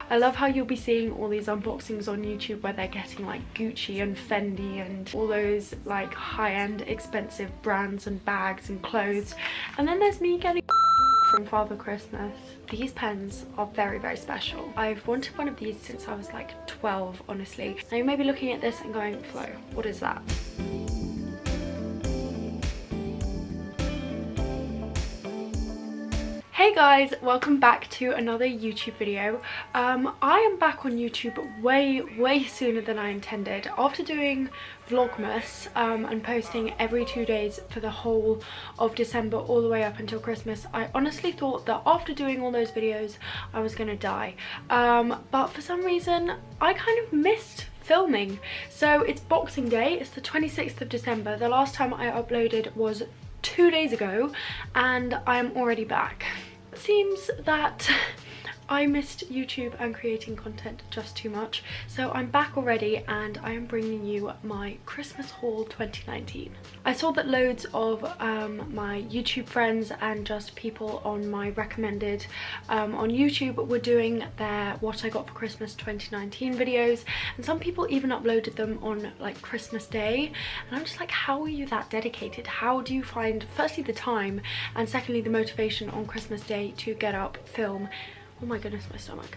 I love how you'll be seeing all these unboxings on YouTube where they're getting like Gucci and Fendi and all those like high-end expensive brands and bags and clothes, and then there's me getting from Father Christmas. These pens are very, very special. I've wanted one of these since I was like 12, honestly. Now you may be looking at this and going, Flo, what is that? Hey guys, welcome back to another YouTube video. I am back on YouTube way sooner than I intended. After doing vlogmas and posting every 2 days for the whole of December all the way up until Christmas, I honestly thought that after doing all those videos I was gonna die, but for some reason I kind of missed filming. So it's Boxing Day, it's the 26th of December. The last time I uploaded was 2 days ago and I am already back. It seems that I missed YouTube and creating content just too much, so I'm back already and I am bringing you my Christmas haul 2019. I saw that loads of my YouTube friends and just people on my recommended on YouTube were doing their what I got for Christmas 2019 videos, and some people even uploaded them on like Christmas Day, and I'm just like, how are you that dedicated? How do you find firstly the time and secondly the motivation on Christmas Day to get up, film, oh my goodness, my stomach,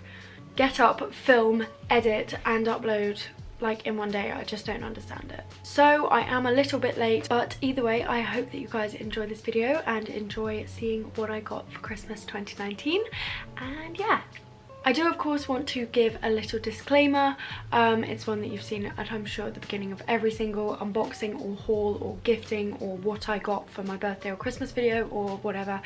get up, film, edit and upload like in one day? I just don't understand it. So I am a little bit late, but either way I hope that you guys enjoy this video and enjoy seeing what I got for Christmas 2019. And yeah, I do of course want to give a little disclaimer. It's one that you've seen at, I'm sure, at the beginning of every single unboxing or haul or gifting or what I got for my birthday or Christmas video or whatever,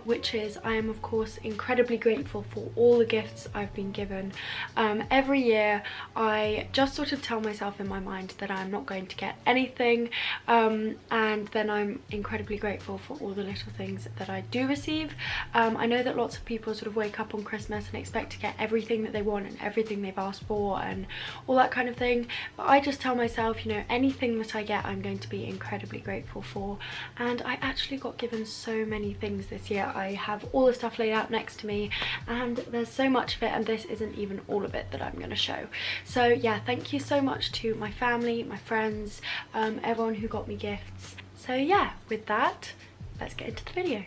which is I am of course incredibly grateful for all the gifts I've been given. Every year I just sort of tell myself in my mind that I'm not going to get anything, and then I'm incredibly grateful for all the little things that I do receive. I know that lots of people sort of wake up on Christmas and expect to get everything that they want and everything they've asked for and all that kind of thing, but I just tell myself, you know, anything that I get I'm going to be incredibly grateful for. And I actually got given so many things this year. I have all the stuff laid out next to me and there's so much of it, and this isn't even all of it that I'm going to show. So yeah, thank you so much to my family, my friends, everyone who got me gifts. So yeah, with that, let's get into the video.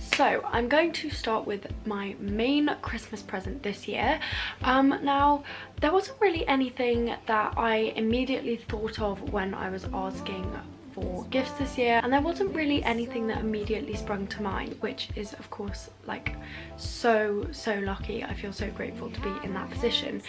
So I'm going to start with my main Christmas present this year. Now there wasn't really anything that I immediately thought of when I was asking for gifts this year, and there wasn't really anything that immediately sprung to mind, which is of course like so lucky. I feel so grateful to be in that position,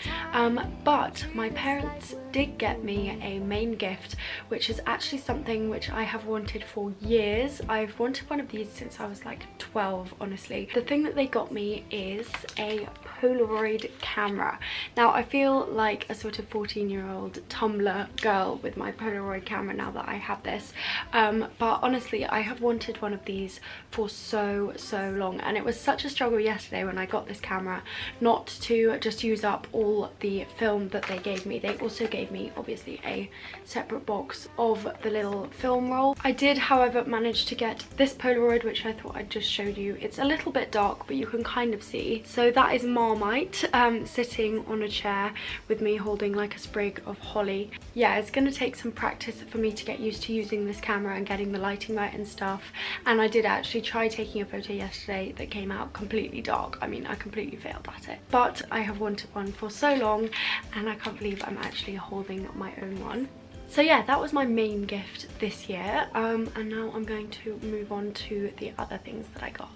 but my parents did get me a main gift, which is actually something which I have wanted for years. I've wanted one of these since I was like 12, honestly. The thing that they got me is a Polaroid camera. Now I feel like a sort of 14-year-old Tumblr girl with my Polaroid camera now that I have this, but honestly I have wanted one of these for so long, and it was such a struggle yesterday when I got this camera not to just use up all the film that they gave me. They also gave me obviously a separate box of the little film roll. I did however manage to get this Polaroid, which I thought I'd just showed you. It's a little bit dark but you can kind of see. So that is Marmite sitting on a chair with me holding like a sprig of holly. Yeah, it's gonna take some practice for me to get used to using this camera and getting the lighting right and stuff, and I did actually try taking a photo yesterday that came out completely dark. I mean, I completely failed at it, but I have wanted one for so long and I can't believe I'm actually holding my own one. So yeah, that was my main gift this year, and now I'm going to move on to the other things that I got.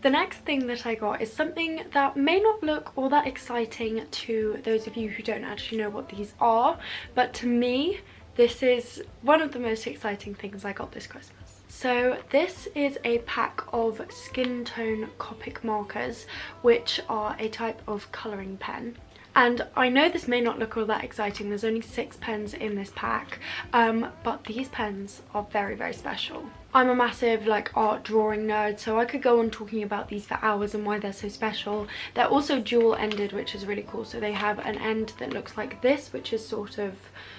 The next thing that I got is something that may not look all that exciting to those of you who don't actually know what these are, but to me this is one of the most exciting things I got this Christmas. So this is a pack of skin tone Copic markers, which are a type of colouring pen. And I know this may not look all that exciting, there's only 6 pens in this pack, but these pens are very special. I'm a massive like art drawing nerd, so I could go on talking about these for hours and why they're so special. They're also dual ended, which is really cool. So they have an end that looks like this, which is sort of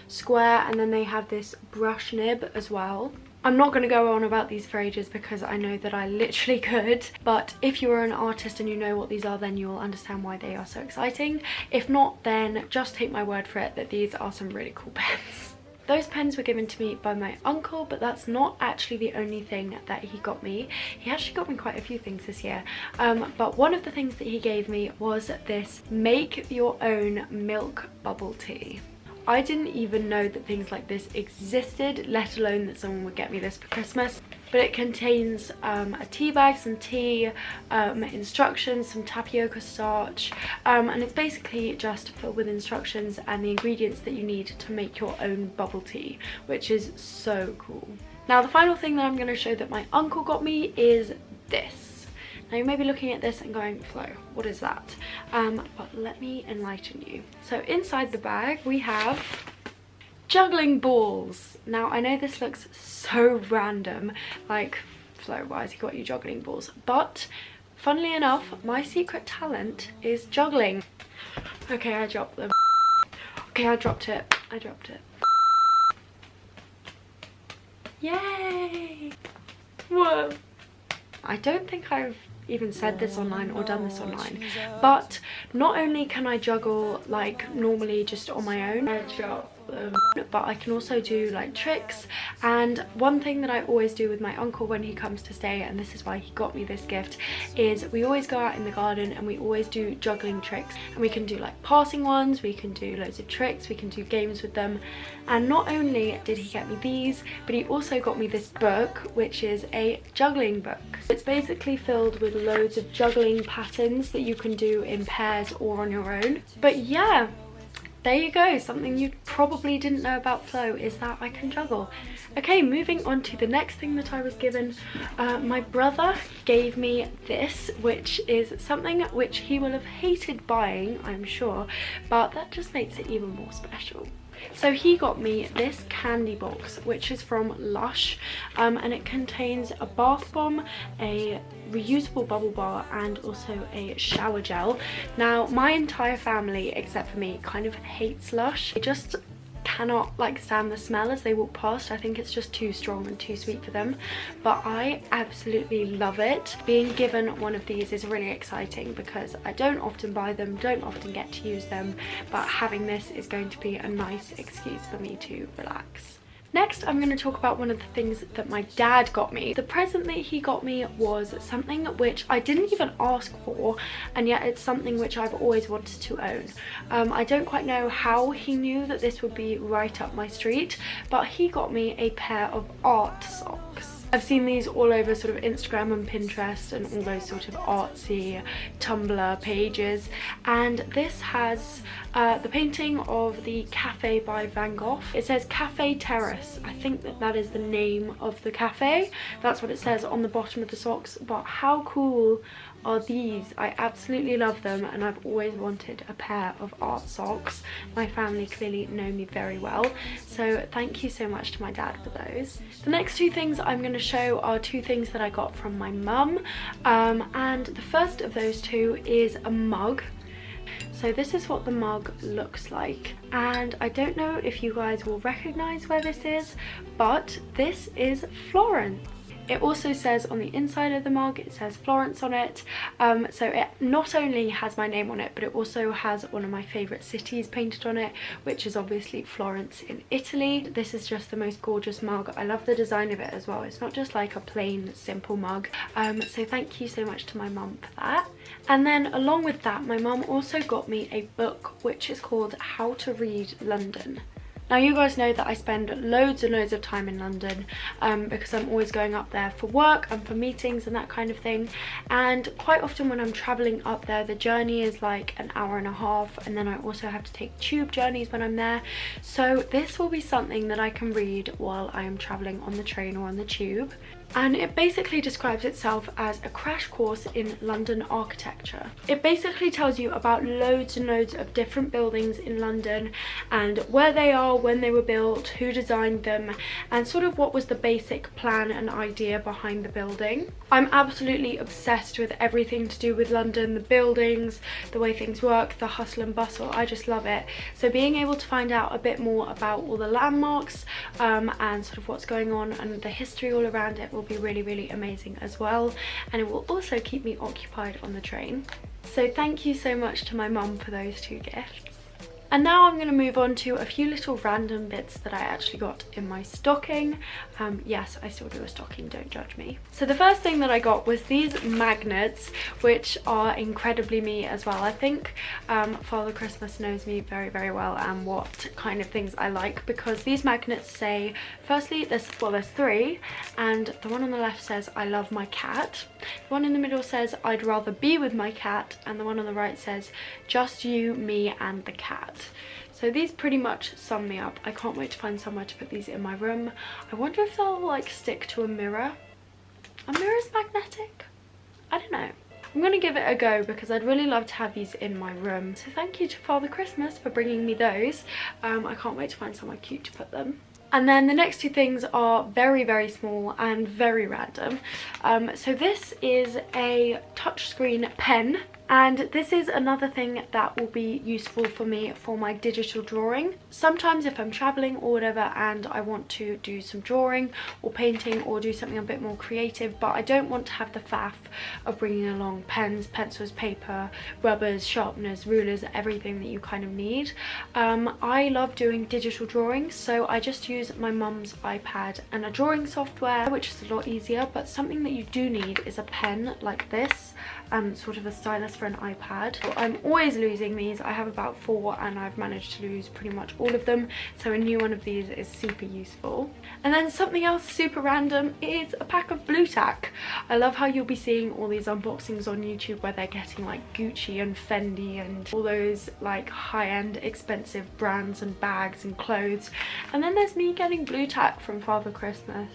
square, and then they have this brush nib as well. I'm not going to go on about these for ages because I know that I literally could, but if you're an artist and you know what these are, then you'll understand why they are so exciting. If not, then just take my word for it that these are some really cool pens. Those pens were given to me by my uncle, but that's not actually the only thing that he got me. He actually got me quite a few things this year, but one of the things that he gave me was this make your own milk bubble tea. I didn't even know that things like this existed, let alone that someone would get me this for Christmas. But it contains a tea bag, some tea, instructions, some tapioca starch, and it's basically just filled with instructions and the ingredients that you need to make your own bubble tea, which is so cool. Now the final thing that I'm going to show that my uncle got me is this. Now you may be looking at this and going, Flo, what is that? But let me enlighten you. So inside the bag we have juggling balls. Now I know this looks so random, like, Flo, why has he got you juggling balls? But funnily enough, my secret talent is juggling. Okay, I dropped them. Okay, I dropped it. Yay! Whoa! I don't think I've even said this online or done this online, but not only can I juggle like normally just on my own, but I can also do like tricks. And one thing that I always do with my uncle when he comes to stay, and this is why he got me this gift, is we always go out in the garden and we always do juggling tricks, and we can do like passing ones, we can do loads of tricks, we can do games with them. And not only did he get me these, but he also got me this book, which is a juggling book. It's basically filled with loads of juggling patterns that you can do in pairs or on your own. But yeah, there you go. Something you probably didn't know about Flo is that I can juggle. Okay, moving on to the next thing that I was given. My brother gave me this, which is something which he will have hated buying, I'm sure, but that just makes it even more special. So he got me this candy box, which is from Lush, and it contains a bath bomb, a reusable bubble bar, and also a shower gel. Now my entire family except for me kind of hates Lush. They just cannot like stand the smell as they walk past. I think it's just too strong and too sweet for them, but I absolutely love it. Being given one of these is really exciting because I don't often buy them, don't often get to use them, but having this is going to be a nice excuse for me to relax. Next, I'm going to talk about one of the things that my dad got me. The present that he got me was something which I didn't even ask for, and yet it's something which I've always wanted to own. I don't quite know how he knew that this would be right up my street, but he got me a pair of art socks. I've seen these all over sort of Instagram and Pinterest and all those sort of artsy Tumblr pages, and this has the painting of the cafe by Van Gogh. It says Cafe Terrace. I think that is the name of the cafe. That's what it says on the bottom of the socks, but how cool are these? I absolutely love them, and I've always wanted a pair of art socks. My family clearly know me very well, so thank you so much to my dad for those. The next two things I'm going to show are two things that I got from my mum, and the first of those two is a mug. So this is what the mug looks like, and I don't know if you guys will recognize where this is, but this is Florence. It also says on the inside of the mug, it says Florence on it, so it not only has my name on it, but it also has one of my favourite cities painted on it, which is obviously Florence in Italy. This is just the most gorgeous mug. I love the design of it as well. It's not just like a plain simple mug, so thank you so much to my mum for that. And then along with that, my mum also got me a book which is called How to Read London. Now you guys know that I spend loads and loads of time in London because I'm always going up there for work and for meetings and that kind of thing, and quite often when I'm travelling up there the journey is like an hour and a half, and then I also have to take tube journeys when I'm there, so this will be something that I can read while I am travelling on the train or on the tube. and it basically describes itself as a crash course in London architecture. It basically tells you about loads and loads of different buildings in London and where they are, when they were built, who designed them, and sort of what was the basic plan and idea behind the building. I'm absolutely obsessed with everything to do with London, the buildings, the way things work, the hustle and bustle. I just love it. So being able to find out a bit more about all the landmarks and sort of what's going on and the history all around it will be really, really amazing as well, and it will also keep me occupied on the train. So thank you so much to my mum for those 2 gifts. And now I'm going to move on to a few little random bits that I actually got in my stocking. Yes, I still do a stocking, don't judge me. So the first thing that I got was these magnets, which are incredibly me as well. I think Father Christmas knows me very, very well and what kind of things I like, because these magnets say, firstly, there's 3, and the one on the left says, I love my cat. The one in the middle says, I'd rather be with my cat, and the one on the right says, just you, me, and the cat. So these pretty much sum me up. I can't wait to find somewhere to put these in my room. I wonder if they'll like stick to a mirror. Are mirrors magnetic? I don't know. I'm going to give it a go because I'd really love to have these in my room. So thank you to Father Christmas for bringing me those. I can't wait to find somewhere cute to put them. And then the next 2 things are very, very small and very random. So this is a touchscreen pen, and this is another thing that will be useful for me for my digital drawing. Sometimes if I'm traveling or whatever and I want to do some drawing or painting or do something a bit more creative, but I don't want to have the faff of bringing along pens, pencils, paper, rubbers, sharpeners, rulers, everything that you kind of need. I love doing digital drawings, so I just use my mum's iPad and a drawing software, which is a lot easier, but something that you do need is a pen like this, sort of a stylus for an iPad. So I'm always losing these. I have about 4 and I've managed to lose pretty much all of them, so a new one of these is super useful. And then something else super random is a pack of Bluetack. I love how you'll be seeing all these unboxings on YouTube where they're getting like Gucci and Fendi and all those like high-end expensive brands and bags and clothes, and then there's me getting Bluetack from Father Christmas.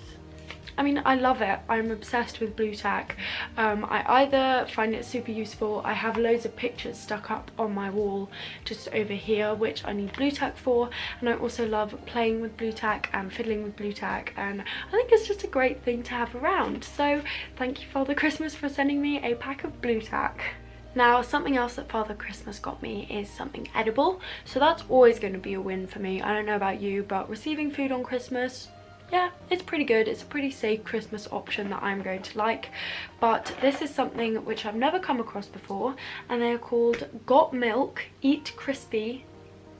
I mean, I love it. I'm obsessed with Bluetack. I either find it super useful, I have loads of pictures stuck up on my wall just over here which I need Bluetack for, and I also love playing with Bluetack and fiddling with Bluetack, and I think it's just a great thing to have around. So thank you, Father Christmas, for sending me a pack of Bluetack. Now, something else that Father Christmas got me is something edible, so that's always going to be a win for me. I don't know about you, but receiving food on Christmas, yeah, it's pretty good. It's a pretty safe Christmas option that I'm going to like. But this is something which I've never come across before, and they're called Got Milk Eat Crispy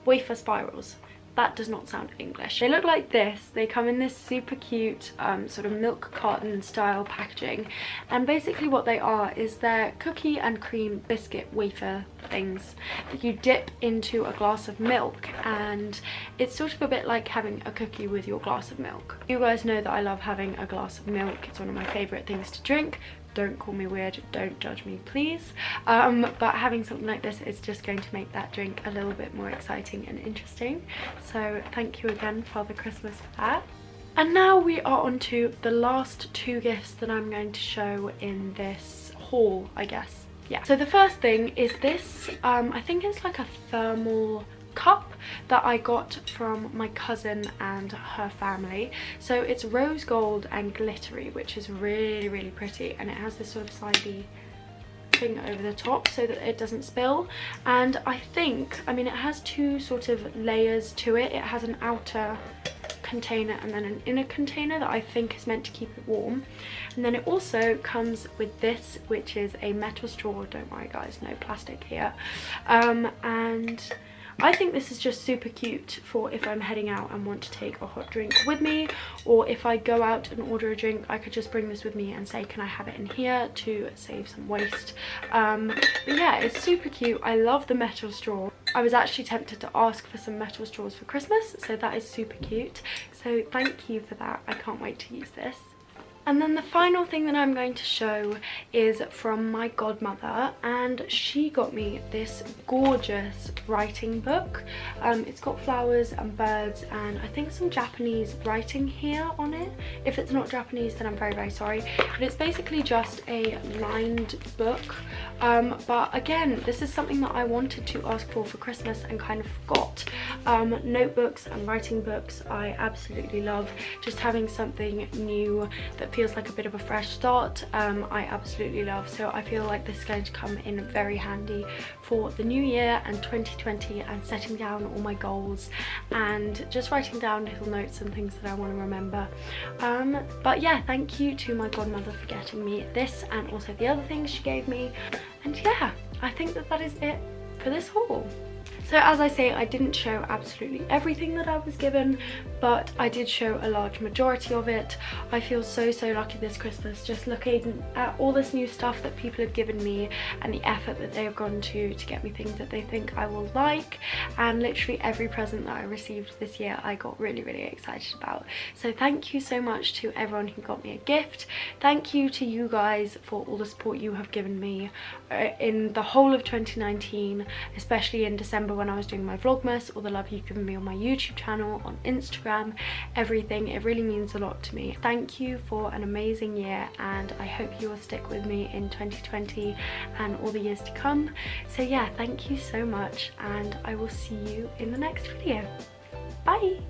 Wafer Spirals. That does not sound English. They look like this. They come in this super cute sort of milk carton style packaging, and basically what they are is they're cookie and cream biscuit wafer things that you dip into a glass of milk, and it's sort of a bit like having a cookie with your glass of milk. You guys know that I love having a glass of milk. It's one of my favorite things to drink. Don't call me weird, don't judge me, please. But having something like this is just going to make that drink a little bit more exciting and interesting. So thank you again, Father Christmas, for that. And now we are on to the last 2 gifts that I'm going to show in this haul, I guess. Yeah. So the first thing is this, I think it's like a thermal cup that I got from my cousin and her family. So it's rose gold and glittery, which is really, really pretty, and it has this sort of sidey thing over the top so that it doesn't spill. And I think, I mean, it has 2 sort of layers to it. It has an outer container and then an inner container that I think is meant to keep it warm, and then it also comes with this, which is a metal straw. Don't worry guys, no plastic here. And I think this is just super cute for if I'm heading out and want to take a hot drink with me, or if I go out and order a drink, I could just bring this with me and say, can I have it in here, to save some waste. But yeah, it's super cute. I love the metal straw. I was actually tempted to ask for some metal straws for Christmas, so that is super cute. So thank you for that. I can't wait to use this. And then the final thing that I'm going to show is from my godmother, and she got me this gorgeous writing book. It's got flowers and birds and I think some Japanese writing here on it. If it's not Japanese, then I'm very, very sorry. But it's basically just a lined book. But again, this is something that I wanted to ask for Christmas and kind of got. Notebooks and writing books I absolutely love. Just having something new that feels like a bit of a fresh start, I absolutely love. So I feel like this is going to come in very handy for the new year and 2020 and setting down all my goals and just writing down little notes and things that I want to remember. But yeah, thank you to my godmother for getting me this and also the other things she gave me. And yeah, I think that is it for this haul. So as I say, I didn't show absolutely everything that I was given, but I did show a large majority of it. I feel so, so lucky this Christmas just looking at all this new stuff that people have given me and the effort that they have gone to get me things that they think I will like. And literally every present that I received this year I got really, really excited about. So thank you so much to everyone who got me a gift. Thank you to you guys for all the support you have given me in the whole of 2019, especially in December when I was doing my vlogmas, all the love you've given me on my YouTube channel, on Instagram, everything. It really means a lot to me. Thank you for an amazing year, and I hope you will stick with me in 2020 and all the years to come. So yeah, thank you so much, and I will see you in the next video. Bye!